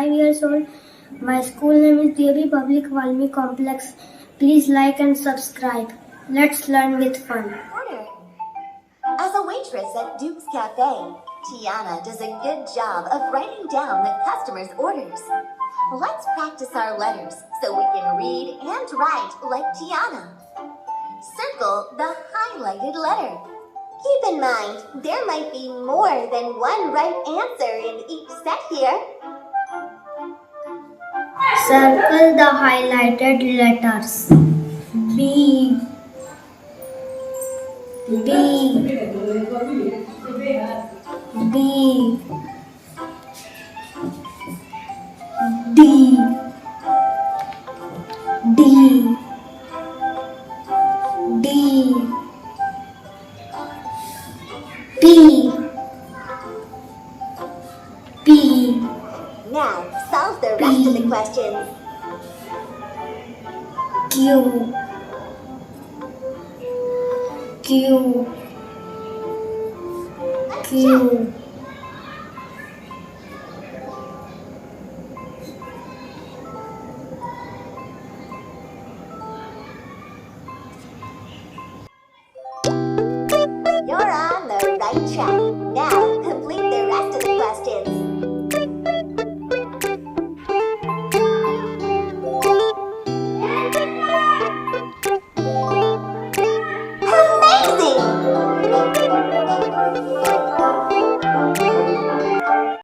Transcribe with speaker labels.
Speaker 1: 5 years old. My school name is Devi Public Valmi Complex. Please like and subscribe. Let's learn with fun.
Speaker 2: Order. As a waitress at Duke's Cafe, Tiana does a good job of writing down the customer's orders. Let's practice our letters so we can read and write like Tiana. Circle the highlighted letter. Keep in mind, there might be more than one right answer in each set here.
Speaker 1: Circle the highlighted letters. B, B, B, D, D, D, P, P,
Speaker 2: Now, solve the rest of the questions.
Speaker 1: Q, Q, Q,